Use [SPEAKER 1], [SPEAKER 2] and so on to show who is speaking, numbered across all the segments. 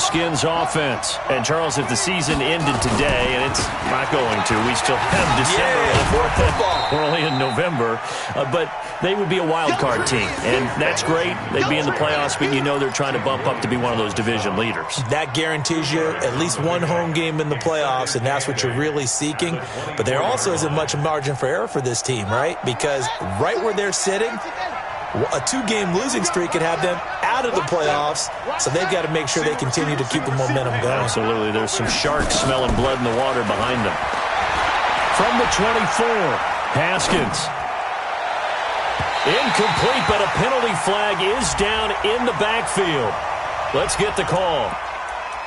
[SPEAKER 1] Redskins offense. And, Charles, if the season ended today, and it's not going to, we still have December. We're only in November. But they would be a wild card team, and that's great. They'd be in the playoffs, but you know they're trying to bump up to be one of those division leaders.
[SPEAKER 2] That guarantees you at least one home game in the playoffs, and that's what you're really seeking. But there also isn't much margin for error for this team, right? Because right where they're sitting, a two-game losing streak could have them out of the playoffs, so they've got to make sure they continue to keep the momentum going.
[SPEAKER 1] Absolutely. There's some sharks smelling blood in the water behind them. From the 24, Haskins. Incomplete, but a penalty flag is down in the backfield. Let's get the call.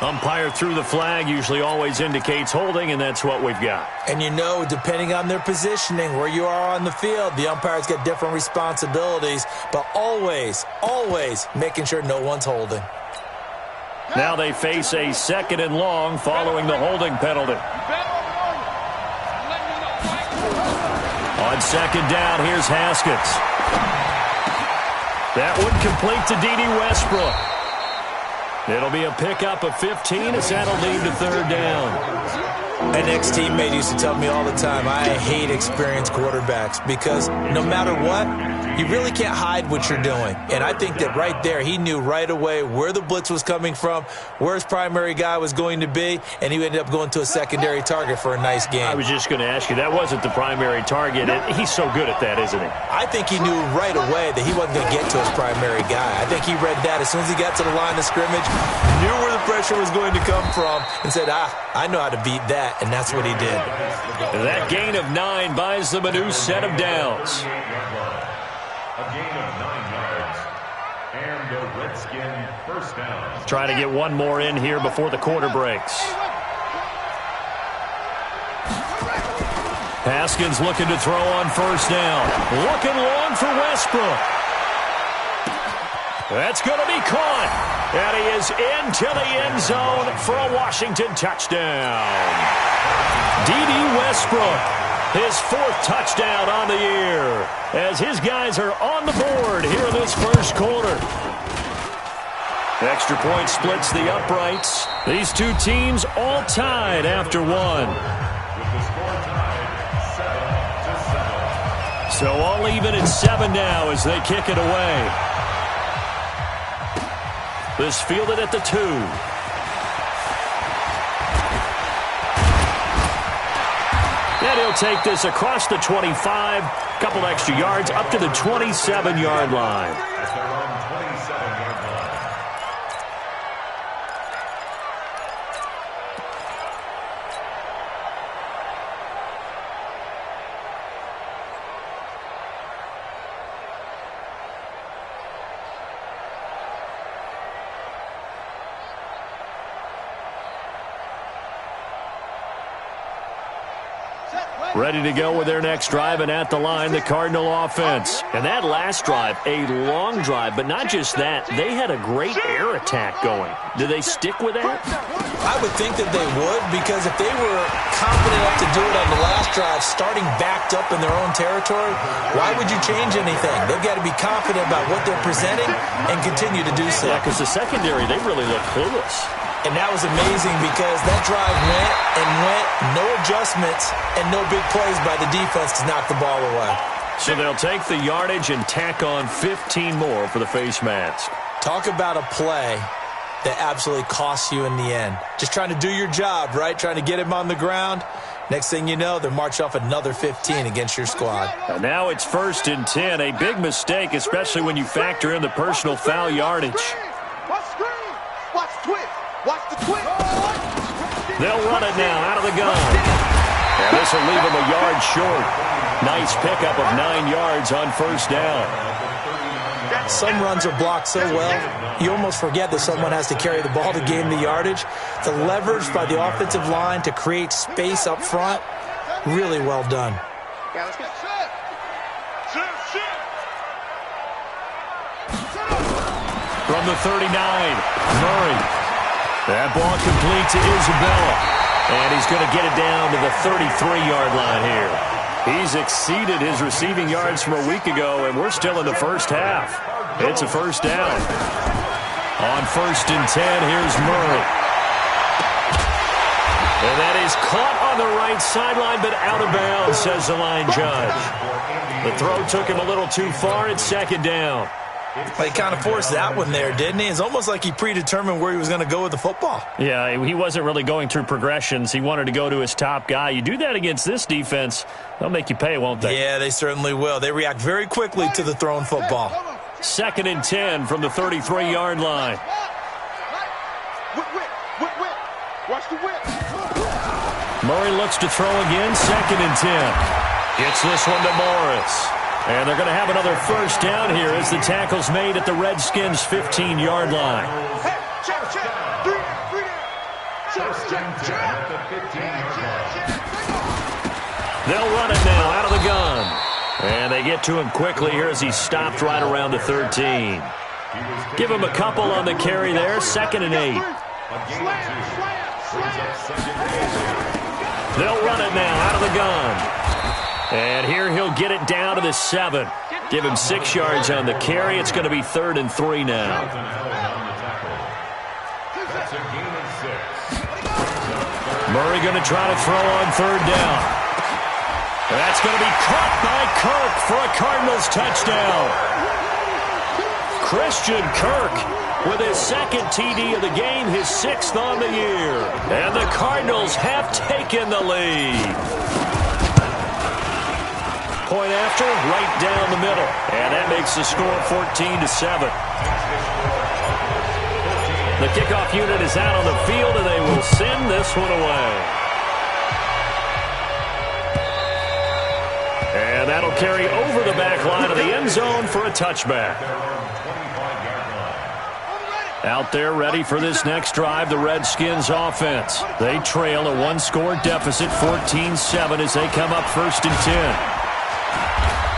[SPEAKER 1] Umpire threw the flag, usually always indicates holding, and that's what we've got.
[SPEAKER 2] And you know, depending on their positioning, where you are on the field, the umpire's got different responsibilities, but always, always making sure no one's holding.
[SPEAKER 1] Now they face a 2nd and long following the holding penalty. On 2nd down, here's Haskins. That one complete to D.D. Westbrook. It'll be a pickup of 15 as that'll lead to 3rd down.
[SPEAKER 2] An ex-teammate used to tell me all the time, I hate experienced quarterbacks because no matter what, you really can't hide what you're doing. And I think that right there, he knew right away where the blitz was coming from, where his primary guy was going to be, and he ended up going to a secondary target for a nice game.
[SPEAKER 1] I was just going to ask you, that wasn't the primary target. He's so good at that, isn't he?
[SPEAKER 2] I think he knew right away that he wasn't going to get to his primary guy. I think he read that as soon as he got to the line of scrimmage, knew where the pressure was going to come from, and said, I know how to beat that, and that's what he did.
[SPEAKER 1] That gain of 9 buys them a new set of downs.
[SPEAKER 3] A gain of 9 yards, and the Redskin first down.
[SPEAKER 1] Try to get one more in here before the quarter breaks. Haskins looking to throw on 1st down. Looking long for Westbrook. That's going to be caught. And he is into the end zone for a Washington touchdown. D.D. Westbrook, his 4th touchdown on the year, as his guys are on the board here in this 1st quarter. Extra point splits the uprights. These two teams all tied after 1.
[SPEAKER 3] With the score tied 7-7.
[SPEAKER 1] So all even at 7 now as they kick it away. This fielded at the 2. And he'll take this across the 25, couple extra yards, up to the 27-yard line.
[SPEAKER 3] At their own 27-yard line.
[SPEAKER 1] Ready to go with their next drive, and at the line, the Cardinal offense. And that last drive, a long drive, but not just that. They had a great air attack going. Do they stick with that?
[SPEAKER 2] I would think that they would, because if they were confident enough to do it on the last drive, starting backed up in their own territory, why would you change anything? They've got to be confident about what they're presenting and continue to do so.
[SPEAKER 1] Yeah, because the secondary, they really look clueless.
[SPEAKER 2] And that was amazing because that drive went and went, no adjustments, and no big plays by the defense to knock the ball away.
[SPEAKER 1] So they'll take the yardage and tack on 15 more for the face mask.
[SPEAKER 2] Talk about a play that absolutely costs you in the end. Just trying to do your job, right? Trying to get him on the ground. Next thing you know, they're marching off another 15 against your squad.
[SPEAKER 1] And now it's 1st and 10. A big mistake, especially when you factor in the personal foul yardage.
[SPEAKER 4] Watch screen. Watch twist. Watch the twist.
[SPEAKER 1] They'll run it now out of the gun. And this will leave them a yard short. Nice pickup of 9 yards on 1st down.
[SPEAKER 2] Some runs are blocked so well, you almost forget that someone has to carry the ball to gain the yardage. The leverage by the offensive line to create space up front, really well done.
[SPEAKER 1] From the 39, Murray. That ball complete to Isabella. And he's going to get it down to the 33-yard line here. He's exceeded his receiving yards from a week ago, and we're still in the 1st half. It's a 1st down. On 1st and 10, here's Murray. And that is caught on the right sideline, but out of bounds, says the line judge. The throw took him a little too far. It's 2nd down.
[SPEAKER 2] Well, he kind of forced that one there, didn't he? It's almost like he predetermined where he was going to go with the football.
[SPEAKER 1] Yeah, he wasn't really going through progressions. He wanted to go to his top guy. You do that against this defense, they'll make you pay, won't they?
[SPEAKER 2] Yeah, they certainly will. They react very quickly to the thrown football.
[SPEAKER 1] 2nd and 10 from the 33-yard line.
[SPEAKER 4] Watch the whip.
[SPEAKER 1] Murray looks to throw again. 2nd and 10. Gets this one to Morris. And they're going to have another 1st down here as the tackle's made at the Redskins' 15-yard line.
[SPEAKER 4] Hey, check. 3 down. Check.
[SPEAKER 3] At the 15-yard line.
[SPEAKER 1] They'll run it now out of the gun. And they get to him quickly here as he's stopped right around the 13. Give him a couple on the carry there. 2nd and 8. They'll run it now out of the gun. And here he'll get it down to the 7. Give him 6 yards on the carry. It's going to be 3rd and 3 now. Murray going to try to throw on 3rd down. That's going to be caught by Kirk for a Cardinals touchdown. Christian Kirk with his 2nd TD of the game, his 6th on the year. And the Cardinals have taken the lead. Point after, right down the middle. And that makes the score 14-7. The kickoff unit is out on the field, and they will send this one away. And that'll carry over the back line of the end zone for a touchback. Out there ready for this next drive, the Redskins offense. They trail a 1-score deficit, 14-7, as they come up 1st and 10.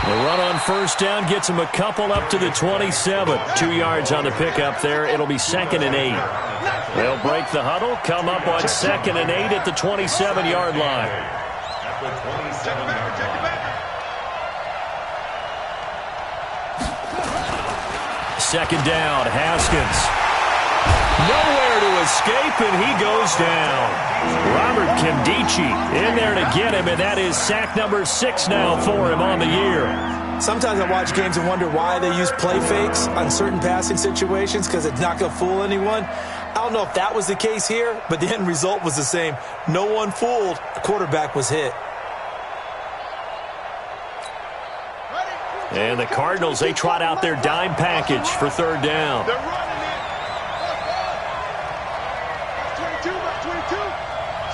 [SPEAKER 1] The run on 1st down gets them a couple up to the 27. 2 yards on the pickup there. It'll be 2nd and 8. They'll break the huddle, come up on 2nd and 8 at the 27-yard line.
[SPEAKER 3] At the 27-yard line.
[SPEAKER 1] 2nd down, Haskins. Nowhere to escape, and he goes down. Robert Kimdichie in there to get him, and that is sack number 6 now for him on the year.
[SPEAKER 2] Sometimes I watch games and wonder why they use play fakes on certain passing situations, because it's not going to fool anyone. I don't know if that was the case here, but the end result was the same. No one fooled. The quarterback was hit.
[SPEAKER 1] And the Cardinals, they trot out their dime package for 3rd down.
[SPEAKER 4] They're running it. 22.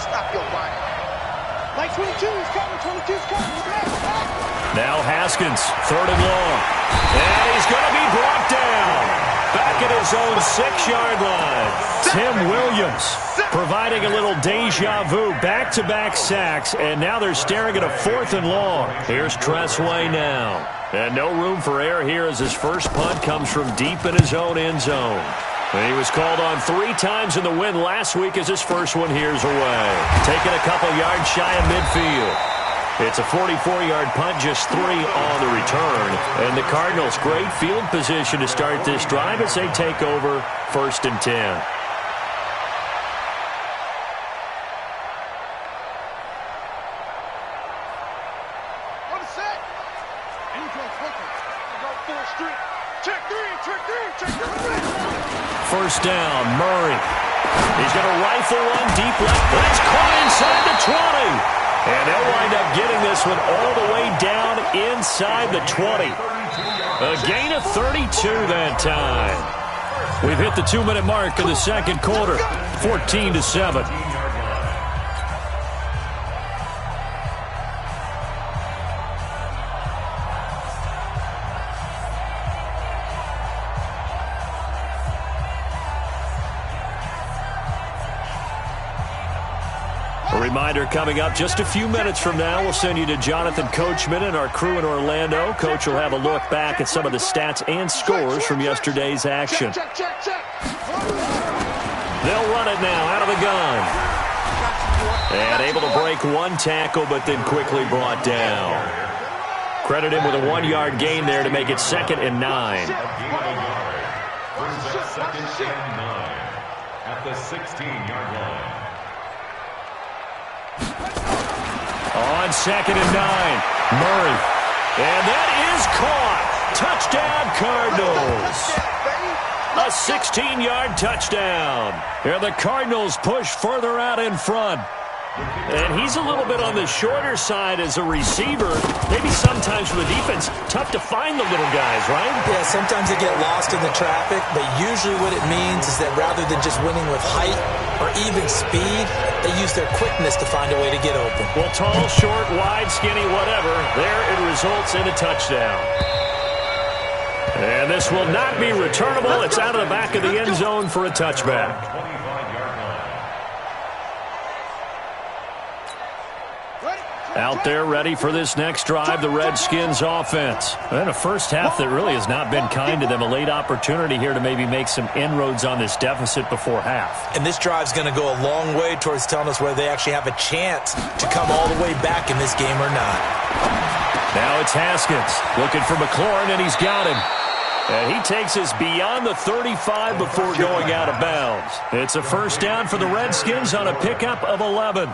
[SPEAKER 4] Stop your body. Like 22 is coming. 22's coming.
[SPEAKER 1] Now Haskins, 3rd and long. And he's going to be brought down. Back at his own 6-yard line. Tim Williams providing a little deja vu. Back-to-back sacks, and now they're staring at a 4th and long. Here's Tressway now. And no room for error here as his first punt comes from deep in his own end zone. And he was called on 3 times in the win last week as his first one here's away. Taking a couple yards shy of midfield. It's a 44-yard punt, just 3 on the return. And the Cardinals, great field position to start this drive as they take over 1st and 10. First down, Murray. He's going to rifle one deep left. That's caught inside the 20. And they'll wind up getting this one all the way down inside the 20. A gain of 32 that time. We've hit the 2-minute mark of the 2nd quarter, 14-7. Reminder coming up just a few minutes from now. We'll send you to Jonathan Coachman and our crew in Orlando. Coach will have a look back at some of the stats and scores from yesterday's action.
[SPEAKER 4] Check.
[SPEAKER 1] They'll run it now out of the gun. And able to break one tackle, but then quickly brought down. Credit him with a 1-yard gain there to make it 2nd and 9.
[SPEAKER 3] Brings up second and 9 at the 16-yard line.
[SPEAKER 1] On second and 9, Murray. And that is caught. Touchdown, Cardinals. A 16-yard touchdown. Here the Cardinals push further out in front. And he's a little bit on the shorter side as a receiver. Maybe sometimes for the defense, tough to find the little guys, right?
[SPEAKER 2] Yeah, sometimes they get lost in the traffic, but usually what it means is that rather than just winning with height or even speed, they use their quickness to find a way to get open.
[SPEAKER 1] Well, tall, short, wide, skinny, whatever, there it results in a touchdown. And this will not be returnable. It's out of the back of the end zone for a touchback. Out there ready for this next drive, the Redskins offense. And a first half that really has not been kind to them. A late opportunity here to maybe make some inroads on this deficit before half.
[SPEAKER 2] And this drive's going to go a long way towards telling us whether they actually have a chance to come all the way back in this game or not.
[SPEAKER 1] Now it's Haskins looking for McLaurin, and he's got him. And he takes us beyond the 35 before going out of bounds. It's a first down for the Redskins on a pickup of 11.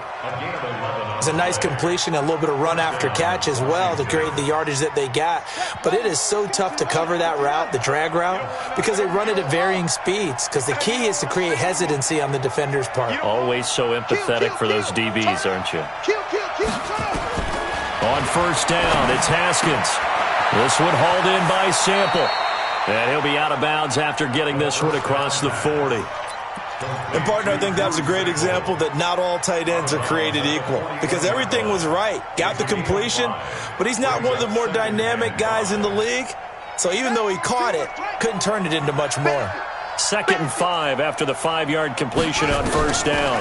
[SPEAKER 2] It's a nice completion, a little bit of run after catch as well to create the yardage that they got. But it is so tough to cover that route, the drag route, because they run it at varying speeds. Because the key is to create hesitancy on the defender's part.
[SPEAKER 1] Always so empathetic for those DBs, aren't you? On first down, it's Haskins. This one hauled in by Sample. And he'll be out of bounds after getting this one across the 40.
[SPEAKER 2] And, partner, I think that was a great example that not all tight ends are created equal. Because everything was right. Got the completion, but he's not one of the more dynamic guys in the league. So even though he caught it, couldn't turn it into much more.
[SPEAKER 1] 2nd and 5 after the 5-yard completion on first down.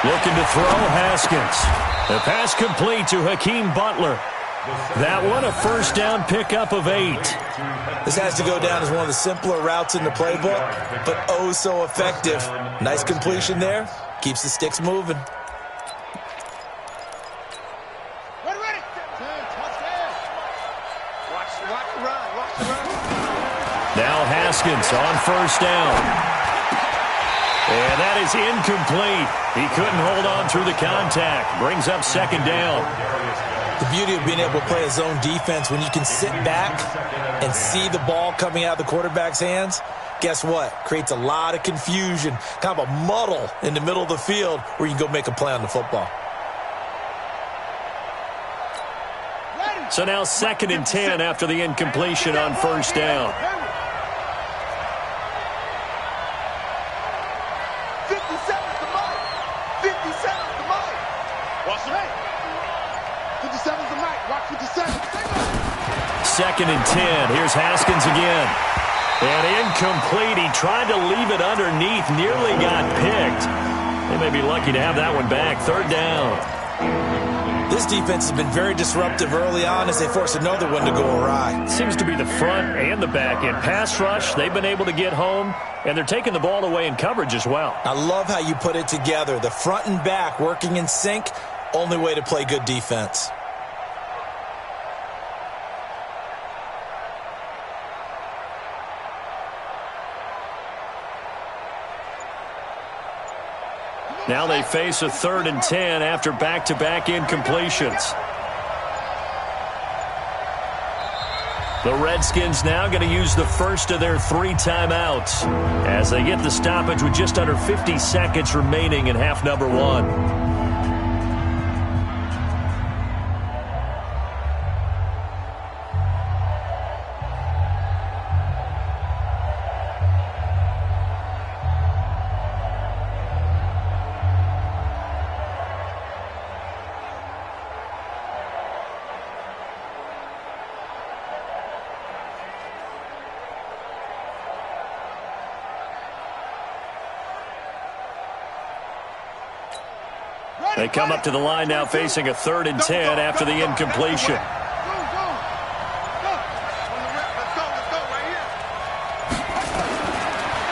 [SPEAKER 1] Looking to throw, Haskins. The pass complete to Hakeem Butler. That one a first down pickup of 8.
[SPEAKER 2] This has to go down as one of the simpler routes in the playbook, but oh so effective. Nice completion there. Keeps the sticks moving.
[SPEAKER 4] Ready. Watch the run.
[SPEAKER 1] Now Haskins on first down. And that is incomplete. He couldn't hold on through the contact. Brings up 2nd down.
[SPEAKER 2] The beauty of being able to play a zone defense when you can sit back and see the ball coming out of the quarterback's hands, guess what? Creates a lot of confusion, kind of a muddle in the middle of the field where you can go make a play on the football.
[SPEAKER 1] So now 2nd and 10 after the incompletion on first down.
[SPEAKER 4] 57's the mark. 57's the mark. What's the name? 57's the mark. Watch 57.
[SPEAKER 1] 2nd and 10. Here's Haskins again. And incomplete. He tried to leave it underneath. Nearly got picked. They may be lucky to have that one back. 3rd down.
[SPEAKER 2] This defense has been very disruptive early on as they force another one to go awry.
[SPEAKER 1] Seems to be the front and the back end. Pass rush, they've been able to get home, and they're taking the ball away in coverage as well.
[SPEAKER 2] I love how you put it together. The front and back working in sync, only way to play good defense.
[SPEAKER 1] Now they face a 3rd and 10 after back-to-back incompletions. The Redskins now going to use the first of their 3 timeouts as they get the stoppage with just under 50 seconds remaining in half number 1. They come up to the line now facing a 3rd and 10 after the incompletion.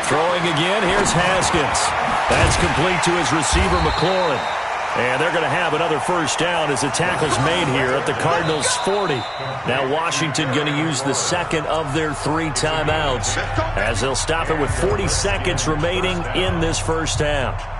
[SPEAKER 1] Throwing again, here's Haskins. That's complete to his receiver, McLaurin. And they're going to have another first down as the tackle's made here at the Cardinals' 40. Now Washington going to use the second of their 3 timeouts as they'll stop it with 40 seconds remaining in this first half.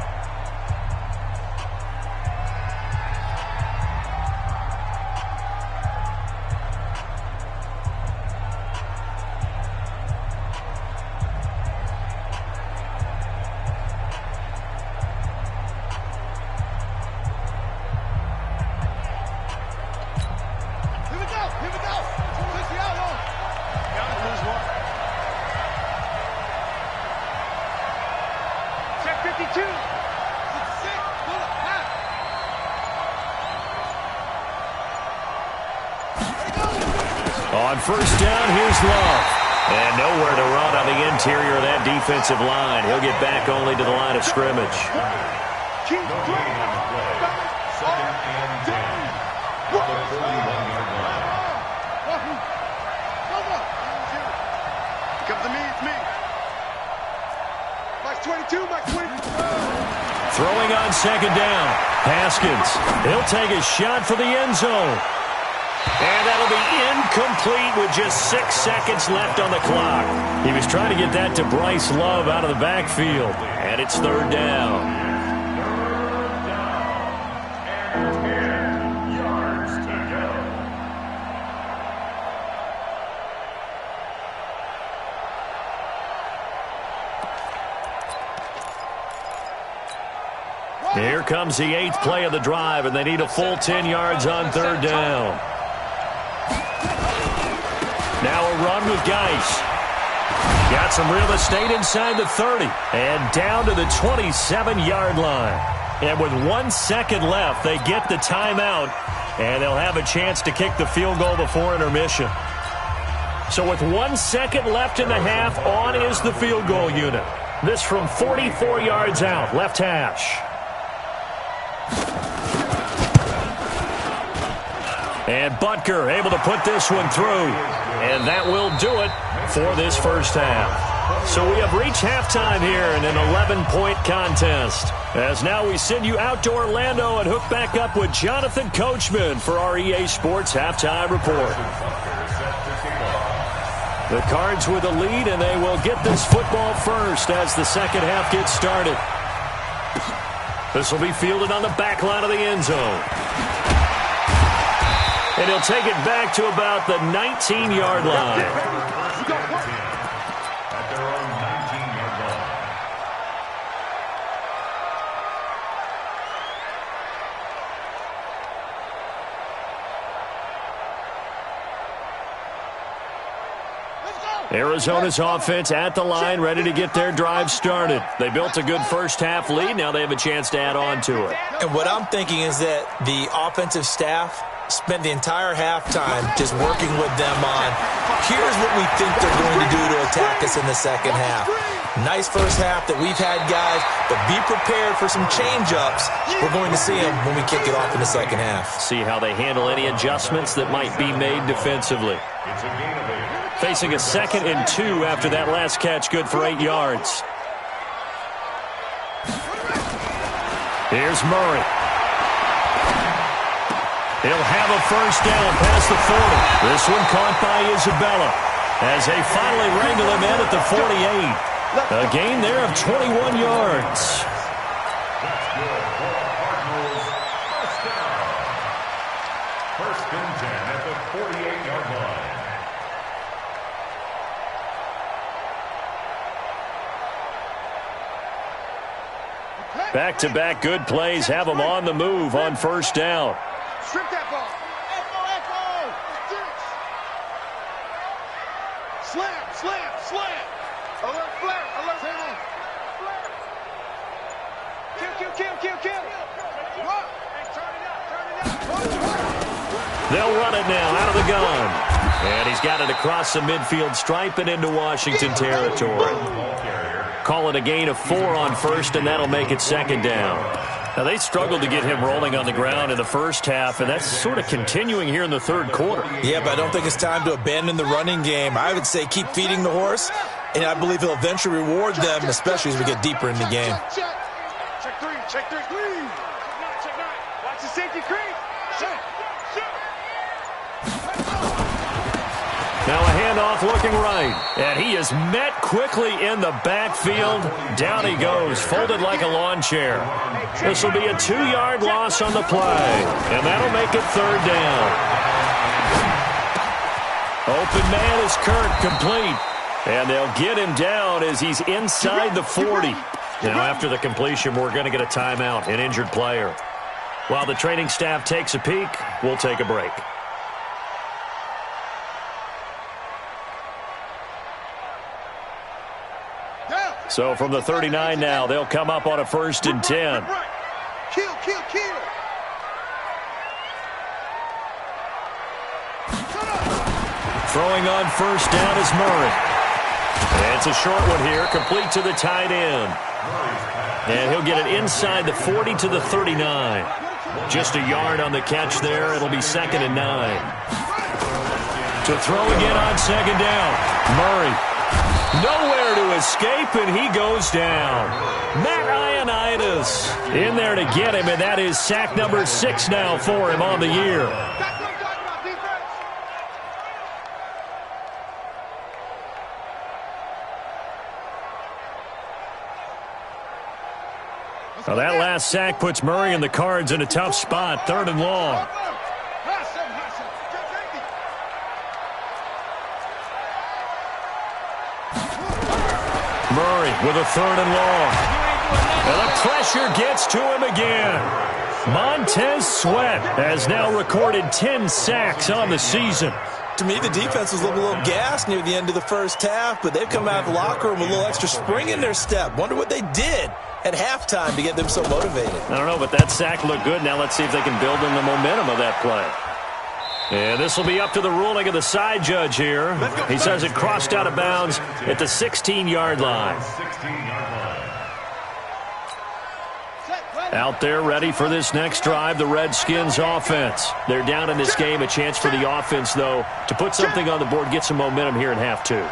[SPEAKER 1] On first down, here's Love. And nowhere to run on the interior of that defensive line. He'll get back only to the line of scrimmage.
[SPEAKER 3] Second and 10. The 41-yard line.
[SPEAKER 4] Come to me, it's me. Max 22, Max 22.
[SPEAKER 1] Throwing on second down. Haskins. He'll take a shot for the end zone. And that'll be incomplete with just 6 seconds left on the clock. He was trying to get that to Bryce Love out of the backfield. And it's third down.
[SPEAKER 3] And 10 yards to go.
[SPEAKER 1] Here comes the 8th play of the drive, and they need a full 10 yards on third down. Now a run with Geis. Got some real estate inside the 30 and down to the 27-yard line. And with 1 second left, they get the timeout, and they'll have a chance to kick the field goal before intermission. So with 1 second left in the half, on is the field goal unit. This from 44 yards out, left hash. And Butker able to put this one through. And that will do it for this first half. So we have reached halftime here in an 11-point contest. As now we send you out to Orlando and hook back up with Jonathan Coachman for our EA Sports Halftime Report. The Cards with a lead, and they will get this football first as the second half gets started. This will be fielded on the back line of the end zone. And he'll take it back to about the 19-yard line.
[SPEAKER 3] At their own 19-yard line.
[SPEAKER 1] Arizona's offense at the line, ready to get their drive started. They built a good first-half lead. Now they have a chance to add on to it.
[SPEAKER 2] And what I'm thinking is that the offensive staff spent the entire halftime just working with them on, here's what we think they're going to do to attack us in the second half. Nice first half that we've had, guys, but be prepared for some change-ups. We're going to see them when we kick it off in the second half.
[SPEAKER 1] See how they handle any adjustments that might be made defensively.
[SPEAKER 3] It's a gain of 8.
[SPEAKER 1] Facing a 2nd and 2 after that last catch, good for 8 yards. Here's Murray. He'll have a first down past the 40. This one caught by Isabella as they finally wrangle him in at the 48. A gain there of 21 yards.
[SPEAKER 3] That's good for Cardinals. First down. First and 10 at the 48-yard line.
[SPEAKER 1] Back-to-back good plays have them on the move on first down.
[SPEAKER 4] Strip that ball. Echo. Slam. Alert, flare. Kill. Run. Turn it up.
[SPEAKER 1] They'll run it now out of the gun. And he's got it across the midfield stripe and into Washington territory. Call it a gain of 4 on first, and that'll make it second down. Now, they struggled to get him rolling on the ground in the first half, and that's sort of continuing here in the third quarter.
[SPEAKER 2] Yeah, but I don't think it's time to abandon the running game. I would say keep feeding the horse, and I believe he'll eventually reward them, especially as we get deeper in the game.
[SPEAKER 4] Check 3. Watch the safety creep. Shoot.
[SPEAKER 1] Now a handoff looking right. And he is met quickly in the backfield. Down he goes, folded like a lawn chair. This will be a 2-yard loss on the play. And that'll make it 3rd down. Open man is Kirk, complete. And they'll get him down as he's inside the 40. Now after the completion, we're going to get a timeout, an injured player. While the training staff takes a peek, we'll take a break. So from the 39 now, they'll come up on a 1st and 10.
[SPEAKER 4] Kill.
[SPEAKER 1] Throwing on 1st down is Murray. And it's a short one here, complete to the tight end. And he'll get it inside the 40 to the 39. Just a yard on the catch there. It'll be 2nd and 9. To throw again on 2nd down. Murray. Nowhere to escape, and he goes down. Matt Ioannidis in there to get him, and that is sack number 6 now for him on the year. Well, that last sack puts Murray and the Cards in a tough spot, 3rd and long. Murray with a 3rd and long. And the pressure gets to him again. Montez Sweat has now recorded 10 sacks on the season.
[SPEAKER 2] To me, the defense was looking a little gassed near the end of the first half, but they've come out of the locker room with a little extra spring in their step. Wonder what they did at halftime to get them so motivated.
[SPEAKER 1] I don't know, but that sack looked good. Now let's see if they can build in the momentum of that play. And this will be up to the ruling of the side judge here. He says it crossed out of bounds at the 16-yard line. Out there ready for this next drive, the Redskins offense. They're down in this game. A chance for the offense, though, to put something on the board, get some momentum here in half 2.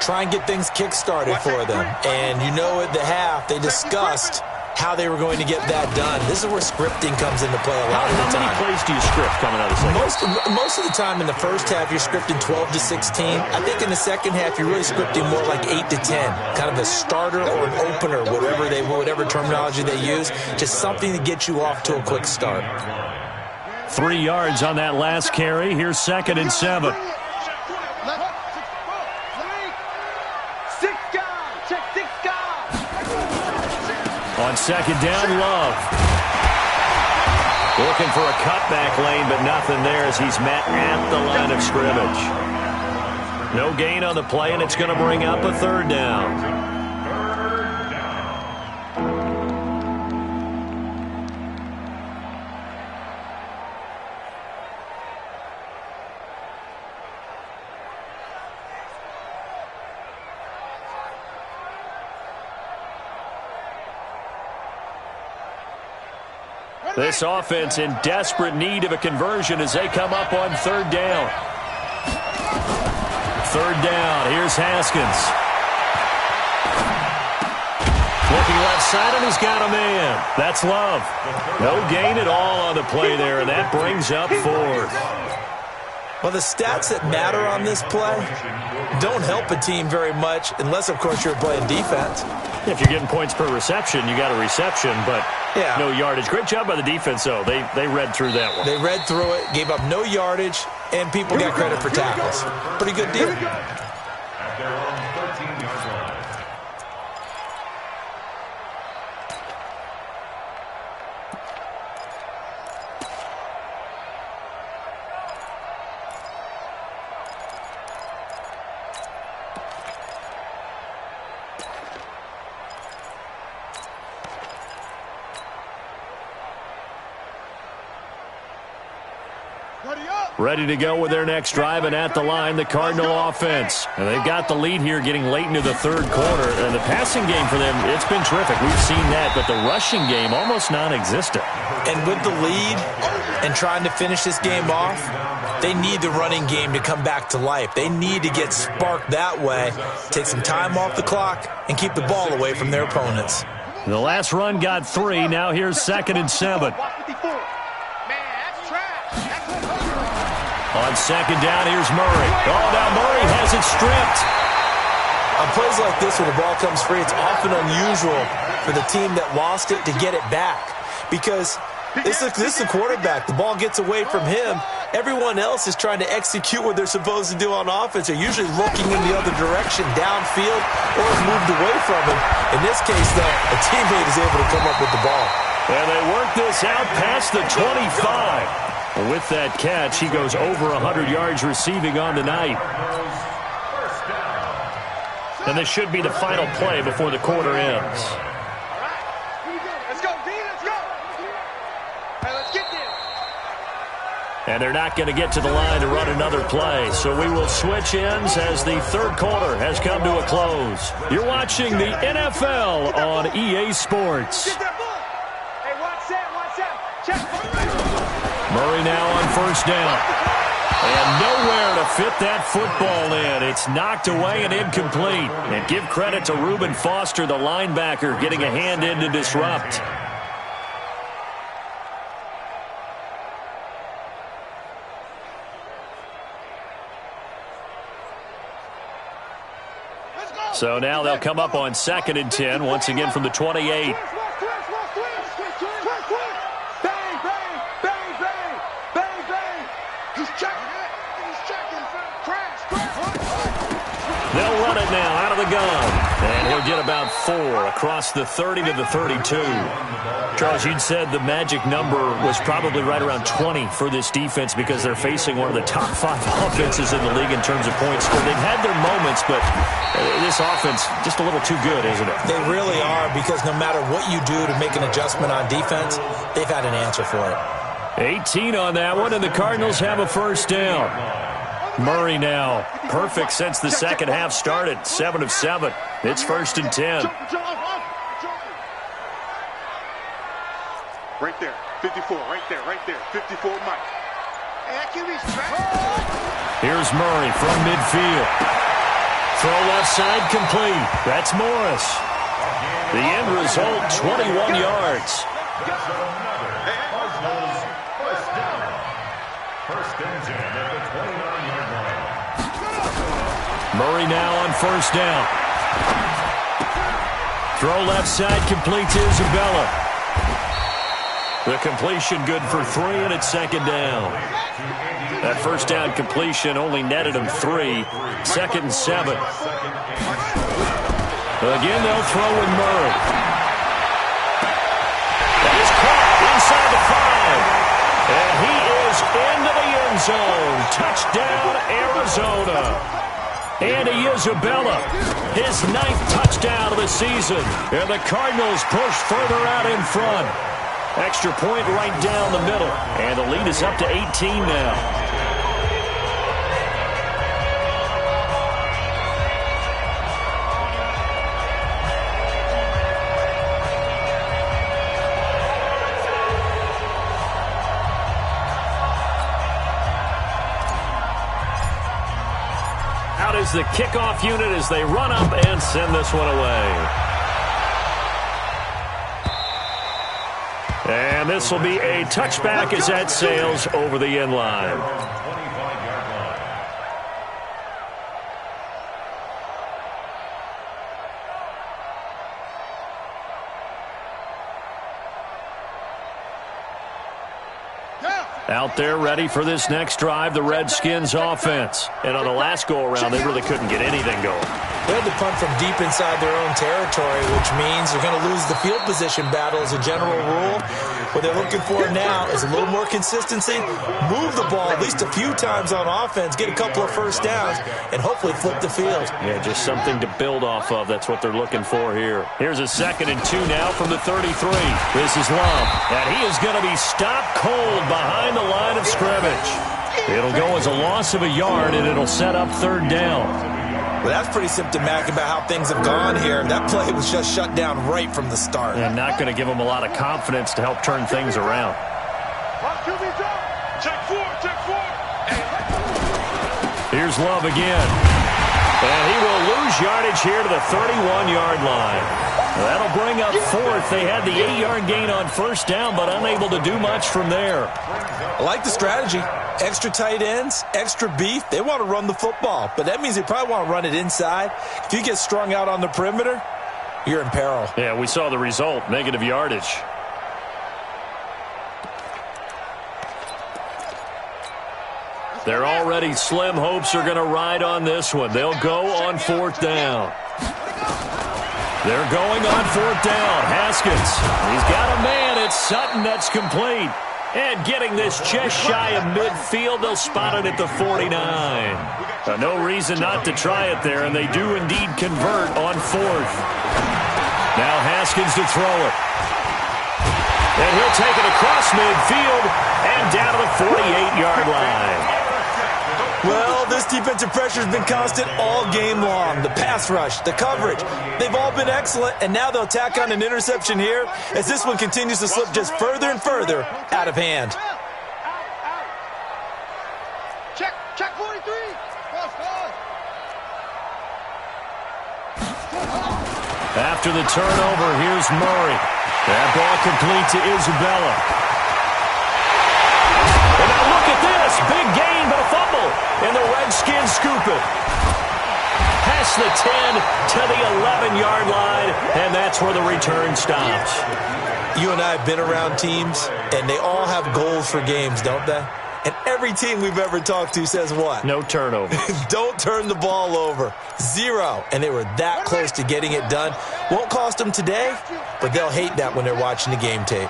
[SPEAKER 2] Try and get things kick-started for them. And you know at the half, they discussed how they were going to get that done. This is where scripting comes into play a lot of the time.
[SPEAKER 1] How many plays do you script coming out of the second?
[SPEAKER 2] Most of the time in the first half, you're scripting 12 to 16. I think in the second half, you're really scripting more like 8 to 10. Kind of a starter or an opener, whatever terminology they use. Just something to get you off to a quick start.
[SPEAKER 1] 3 yards on that last carry. Here's 2nd and 7. On 2nd down, Love. Looking for a cutback lane, but nothing there as he's met at the line of scrimmage. No gain on the play, and it's going to bring up a 3rd down. This offense in desperate need of a conversion as they come up on 3rd down. 3rd down. Here's Haskins. Looking left side, and he's got a man. That's Love. No gain at all on the play there, and that brings up 4th.
[SPEAKER 2] Well, the stats that matter on this play don't help a team very much unless, of course, you're playing defense.
[SPEAKER 1] If you're getting points per reception, you got a reception, but no yardage. Great job by the defense, though. They read through that one.
[SPEAKER 2] They read through it, gave up no yardage, and people got credit for tackles. Pretty good deal.
[SPEAKER 3] At their own 13-yard line.
[SPEAKER 1] Ready to go with their next drive, and at the line, the Cardinal offense. And they've got the lead here getting late into the 3rd quarter. And the passing game for them, it's been terrific. We've seen that, but the rushing game almost non-existent.
[SPEAKER 2] And with the lead and trying to finish this game off, they need the running game to come back to life. They need to get sparked that way, take some time off the clock, and keep the ball away from their opponents.
[SPEAKER 1] The last run got 3. Now here's 2nd and 7. On second down, here's Murray. Oh, now Murray has it stripped.
[SPEAKER 2] On plays like this where the ball comes free, it's often unusual for the team that lost it to get it back. Because this is the quarterback. The ball gets away from him. Everyone else is trying to execute what they're supposed to do on offense. They're usually looking in the other direction, downfield, or has moved away from him. In this case, though, a teammate is able to come up with the ball.
[SPEAKER 1] And they work this out past the 25. With that catch, he goes over 100 yards receiving on the night. And this should be the final play before the quarter ends.
[SPEAKER 4] Let's go, D, let's go. Hey, let's get there.
[SPEAKER 1] And they're not going to get to the line to run another play. So we will switch ends as the third quarter has come to a close. You're watching the NFL on EA Sports.
[SPEAKER 4] Get that ball. Hey, watch that. Check.
[SPEAKER 1] Murray now on first down. And nowhere to fit that football in. It's knocked away and incomplete. And give credit to Reuben Foster, the linebacker, getting a hand in to disrupt. So now they'll come up on 2nd and 10, once again from the 28. They'll run it now out of the gun. And he'll get about 4 across the 30 to the 32. Charles, you'd said the magic number was probably right around 20 for this defense because they're facing one of the top 5 offenses in the league in terms of points scored. They've had their moments, but this offense just a little too good, isn't it?
[SPEAKER 2] They really are, because no matter what you do to make an adjustment on defense, they've had an answer for it.
[SPEAKER 1] 18 on that one, and the Cardinals have a first down. Murray now, perfect since the second half started, 7 of 7. It's 1st and 10.
[SPEAKER 4] Right there, 54, right there, 54 Mike.
[SPEAKER 1] Here's Murray from midfield. Throw left side complete. That's Morris. The end result, 21 yards.
[SPEAKER 3] First and 10 at the 29-yard line.
[SPEAKER 1] Murray now on first down. Throw left side complete to Isabella. The completion good for 3, and it's 2nd down. That first down completion only netted him 3. 2nd and 7. Again, they'll throw with Murray. That is caught inside the 5. And he is into the end zone. Touchdown, Arizona. Andy Isabella, his 9th touchdown of the season. And the Cardinals push further out in front. Extra point right down the middle. And the lead is up to 18 now. Out is the kickoff unit as they run up and send this one away. And this will be a touchback as that sails over the end line. Out there ready for this next drive, the Redskins offense. And on the last go-around, they really couldn't get anything going.
[SPEAKER 2] They had to punt from deep inside their own territory, which means they're going to lose the field position battle as a general rule. What they're looking for now is a little more consistency, move the ball at least a few times on offense, get a couple of first downs, and hopefully flip the field.
[SPEAKER 1] Yeah, just something to build off of. That's what they're looking for here. Here's a 2nd and 2 now from the 33. This is Love, and he is going to be stopped cold behind the line of scrimmage. It'll go as a loss of a yard, and it'll set up 3rd down.
[SPEAKER 2] Well, that's pretty symptomatic about how things have gone here. That play was just shut down right from the start.
[SPEAKER 1] And not going to give them a lot of confidence to help turn things around.
[SPEAKER 4] Check 4.
[SPEAKER 1] Here's Love again. And he will lose yardage here to the 31-yard line. That'll bring up fourth. They had the 8-yard gain on first down, but unable to do much from there.
[SPEAKER 2] I like the strategy. Extra tight ends, extra beef. They want to run the football, but that means they probably want to run it inside. If you get strung out on the perimeter, you're in peril.
[SPEAKER 1] Yeah, we saw the result, negative yardage. They're already slim hopes are going to ride on this one. They'll go on fourth down. They're going on fourth down. Haskins, he's got a man. It's Sutton that's complete. And getting this just shy of midfield, they'll spot it at the 49. No reason not to try it there, and they do indeed convert on fourth. Now Haskins to throw it. And he'll take it across midfield and down to the 48-yard line.
[SPEAKER 2] Well, this defensive pressure has been constant all game long. The pass rush, the coverage, they've all been excellent, and now they'll tack on an interception here as this one continues to slip just further and further out of hand.
[SPEAKER 4] Check 43.
[SPEAKER 1] After the turnover, here's Murray. That ball complete to Isabella. And now look at this. Big gain, but a fumble. And the Redskins scoop it. Past the 10 to the 11-yard line, and that's where the return stops.
[SPEAKER 2] You and I have been around teams, and they all have goals for games, don't they? And every team we've ever talked to says what?
[SPEAKER 1] No turnover.
[SPEAKER 2] Don't turn the ball over. 0. And they were that close to getting it done. Won't cost them today, but they'll hate that when they're watching the game tape.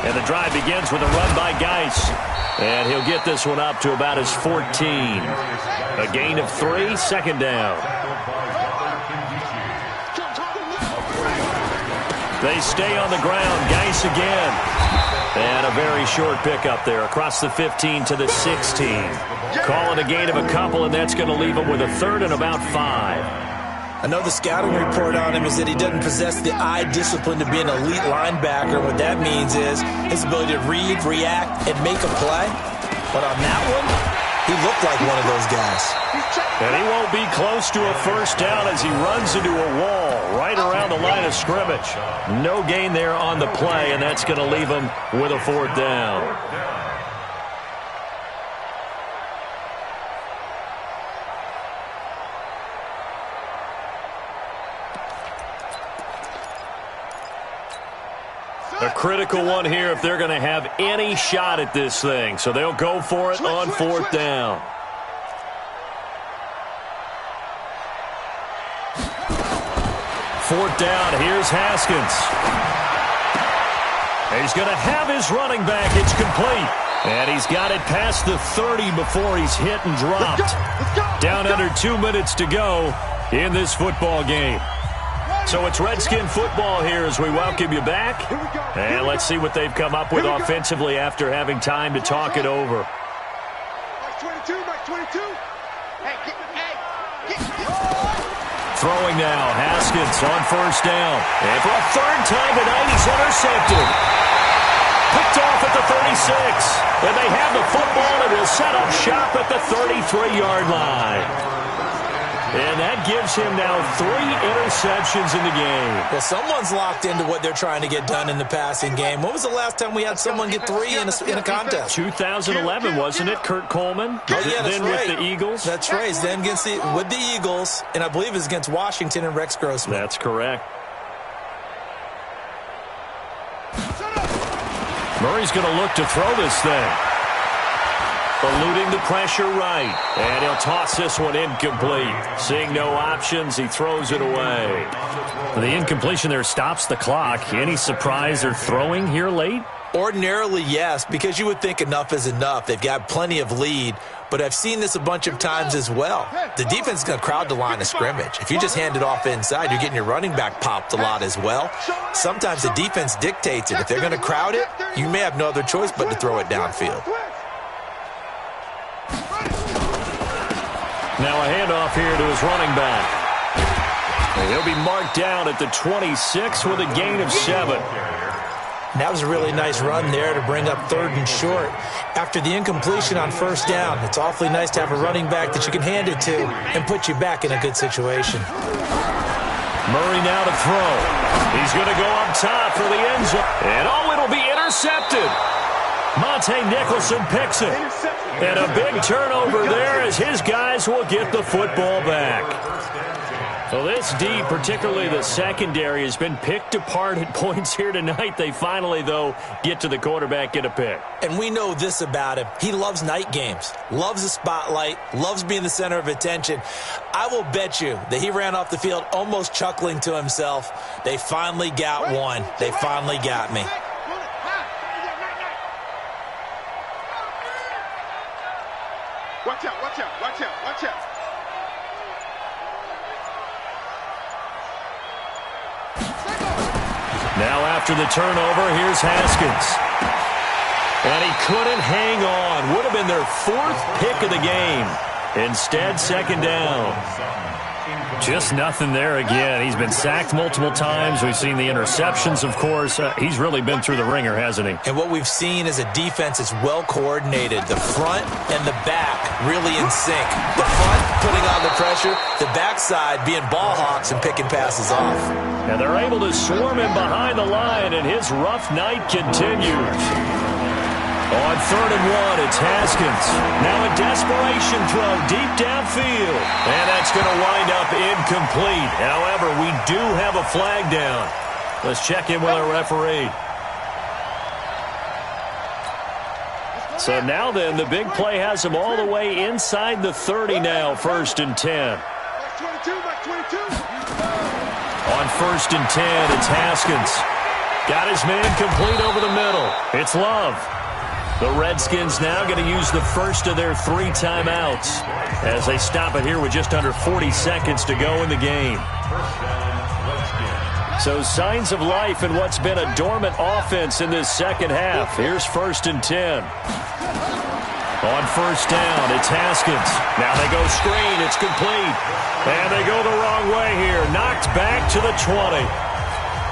[SPEAKER 1] And the drive begins with a run by Geis. And he'll get this one up to about his 14. A gain of 3, second down. They stay on the ground. Geis again. And a very short pickup there across the 15 to the 16. Call it a gain of a couple, and that's going to leave him with a third and about 5.
[SPEAKER 2] I know the scouting report on him is that he doesn't possess the eye discipline to be an elite linebacker. What that means is his ability to read, react, and make a play. But on that one, he looked like one of those guys.
[SPEAKER 1] And he won't be close to a first down as he runs into a wall right around the line of scrimmage. No gain there on the play, and that's going to leave him with a fourth down. A critical one here if they're going to have any shot at this thing. So they'll go for it on fourth down. Fourth down, here's Haskins. He's going to have his running back. It's complete. And he's got it past the 30 before he's hit and dropped. Down under 2 minutes to go in this football game. So it's Redskin football here as we welcome you back. And let's see what they've come up with offensively after having time to talk it over. Throwing now, Haskins on first down. And for a third time tonight, he's intercepted. Picked off at the 36. And they have the football and will set up shop at the 33-yard line. And that gives him now 3 interceptions in the game.
[SPEAKER 2] Well, someone's locked into what they're trying to get done in the passing game. When was the last time we had someone get 3 in a contest?
[SPEAKER 1] 2011, wasn't it? Kurt Coleman?
[SPEAKER 2] Oh, yeah, that's
[SPEAKER 1] then
[SPEAKER 2] right.
[SPEAKER 1] with the Eagles?
[SPEAKER 2] That's right. Then with the Eagles, and I believe it's against Washington and Rex Grossman.
[SPEAKER 1] That's correct. Murray's going to look to throw this thing. Eluding the pressure right. And he'll toss this one incomplete. Seeing no options, he throws it away. The incompletion there stops the clock. Any surprise they're throwing here late?
[SPEAKER 2] Ordinarily, yes, because you would think enough is enough. They've got plenty of lead, but I've seen this a bunch of times as well. The defense is going to crowd the line of scrimmage. If you just hand it off inside, you're getting your running back popped a lot as well. Sometimes the defense dictates it. If they're going to crowd it, you may have no other choice but to throw it downfield.
[SPEAKER 1] Now a handoff here to his running back. And he'll be marked down at the 26 with a gain of 7.
[SPEAKER 2] That was a really nice run there to bring up 3rd and short. After the incompletion on first down, it's awfully nice to have a running back that you can hand it to and put you back in a good situation.
[SPEAKER 1] Murray now to throw. He's going to go up top for the end zone. And, it'll be intercepted. Monte Nicholson picks it. And a big turnover there as his guys will get the football back. So this D, particularly the secondary, has been picked apart at points here tonight. They finally, though, get to the quarterback, get a pick.
[SPEAKER 2] And we know this about him. He loves night games, loves the spotlight, loves being the center of attention. I will bet you that he ran off the field almost chuckling to himself. They finally got one. They finally got me.
[SPEAKER 4] Watch out, watch out, watch out, watch out.
[SPEAKER 1] Now after the turnover, here's Haskins. And he couldn't hang on. Would have been their 4th pick of the game. Instead, second down. Just nothing there again. He's been sacked multiple times. We've seen the interceptions, of course. He's really been through the ringer, hasn't he?
[SPEAKER 2] And what we've seen is a defense that's well coordinated. The front and the back really in sync. The front putting on the pressure, the backside being ball hawks and picking passes off.
[SPEAKER 1] And they're able to swarm him behind the line, and his rough night continues. On 3rd and 1, it's Haskins. Now a desperation throw deep downfield. And that's going to wind up incomplete. However, we do have a flag down. Let's check in with our referee. So now then, the big play has him all the way inside the 30 now, 1st and 10. On 1st and 10, it's Haskins. Got his man complete over the middle. It's Love. The Redskins now going to use the first of their 3 timeouts as they stop it here with just under 40 seconds to go in the game. So signs of life in what's been a dormant offense in this second half. Here's 1st and 10. On 1st down, it's Haskins. Now they go screen. It's complete. And they go the wrong way here. Knocked back to the 20.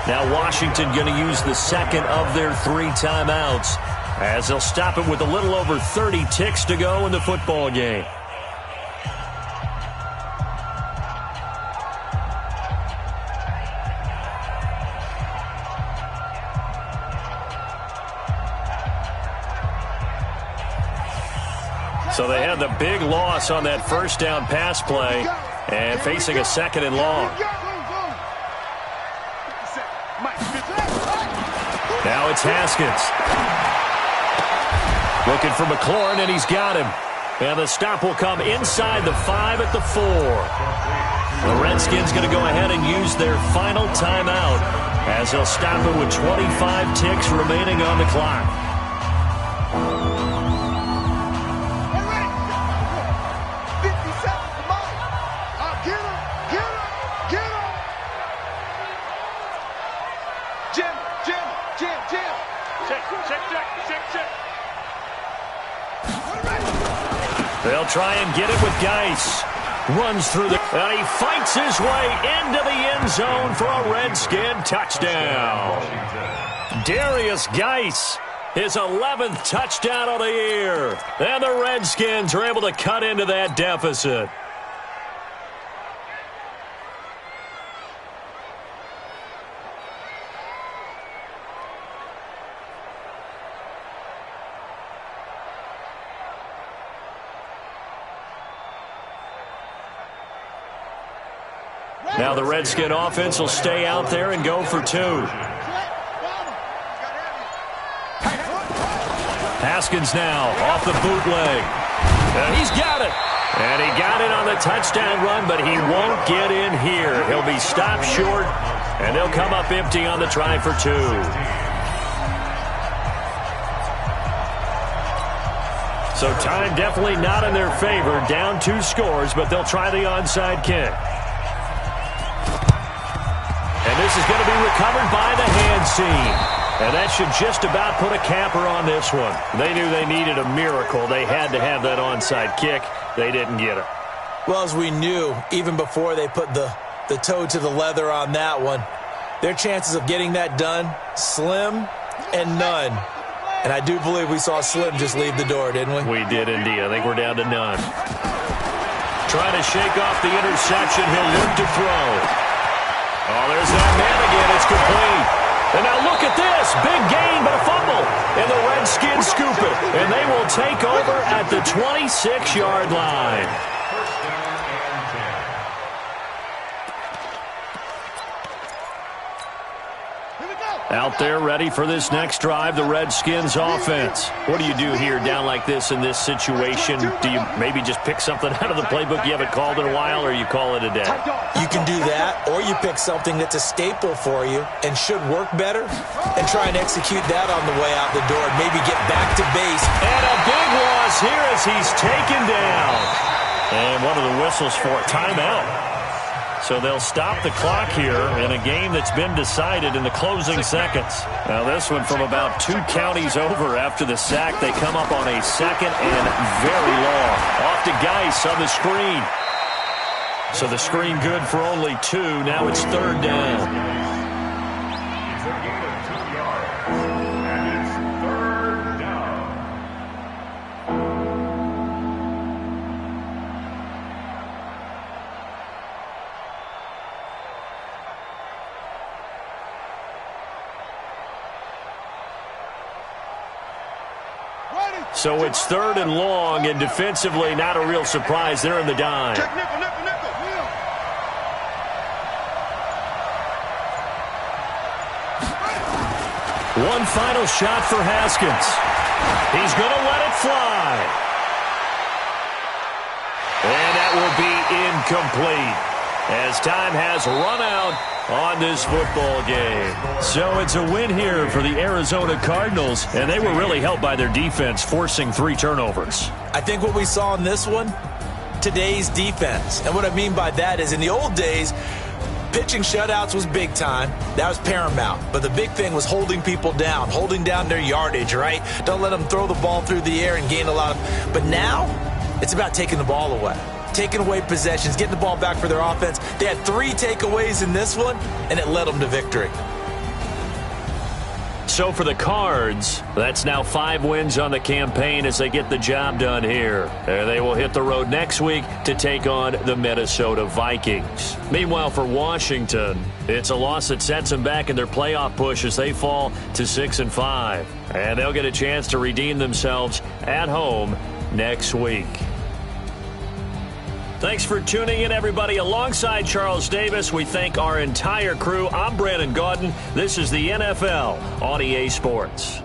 [SPEAKER 1] Now Washington going to use the second of their 3 timeouts as they'll stop it with a little over 30 ticks to go in the football game. So they had the big loss on that 1st down pass play and facing a 2nd and long. Now it's Haskins. Looking for McLaurin, and he's got him. And the stop will come inside the 5 at the 4. The Redskins going to go ahead and use their final timeout as they'll stop it with 25 ticks remaining on the clock. They'll try and get it with Geis. Runs through the... And he fights his way into the end zone for a Redskin touchdown. Darius Geis, his 11th touchdown of the year. And the Redskins are able to cut into that deficit. Now the Redskin offense will stay out there and go for 2. Haskins now off the bootleg. And he's got it. And he got it on the touchdown run, but he won't get in here. He'll be stopped short, and they'll come up empty on the try for 2. So time definitely not in their favor. Down 2 scores, but they'll try the onside kick. And this is going to be recovered by the hands team. And that should just about put a capper on this one. They knew they needed a miracle. They had to have that onside kick. They didn't get it.
[SPEAKER 2] Well, as we knew, even before they put the toe to the leather on that one, their chances of getting that done, slim and none. And I do believe we saw Slim just leave the door, didn't we?
[SPEAKER 1] We did indeed. I think we're down to none. Trying to shake off the interception. He'll look to throw. Oh, there's that man again. It's complete. And now look at this. Big gain, but a fumble. And the Redskins scoop it. And they will take over at the 26-yard line.
[SPEAKER 3] First down and 10.
[SPEAKER 4] Here we go.
[SPEAKER 1] Out there ready for this next drive, the Redskins offense. What do you do here down like this in this situation? Do you maybe just pick something out of the playbook you haven't called in a while, or you call it a day?
[SPEAKER 2] You can do that, or you pick something that's a staple for you and should work better and try and execute that on the way out the door and maybe get back to base.
[SPEAKER 1] And a big loss here as he's taken down. And one of the whistles for a timeout. So they'll stop the clock here in a game that's been decided in the closing seconds. Now this one from about 2 counties over after the sack. They come up on a second and very long. Off to Geis on the screen. So the screen good for only 2. Now it's third down.
[SPEAKER 3] It's a gain of 2 yards. And it's third down.
[SPEAKER 1] So it's third and long, and defensively not a real surprise. They're in the dime.
[SPEAKER 4] Check nickel, nickel, nickel.
[SPEAKER 1] One final shot for Haskins. He's going to let it fly. And that will be incomplete as time has run out on this football game. So it's a win here for the Arizona Cardinals, and they were really helped by their defense, forcing 3 turnovers.
[SPEAKER 2] I think what we saw in this one, today's defense. And what I mean by that is in the old days, pitching shutouts was big time. That was paramount. But the big thing was holding people down, holding down their yardage, right? Don't let them throw the ball through the air and gain a lot of... But now, it's about taking the ball away. Taking away possessions, getting the ball back for their offense. They had 3 takeaways in this one, and it led them to victory.
[SPEAKER 1] So for the Cards, that's now 5 wins on the campaign as they get the job done here. They will hit the road next week to take on the Minnesota Vikings. Meanwhile, for Washington, it's a loss that sets them back in their playoff push as they fall to 6-5. And they'll get a chance to redeem themselves at home next week. Thanks for tuning in, everybody. Alongside Charles Davis, we thank our entire crew. I'm Brandon Gaudin. This is the NFL on EA Sports.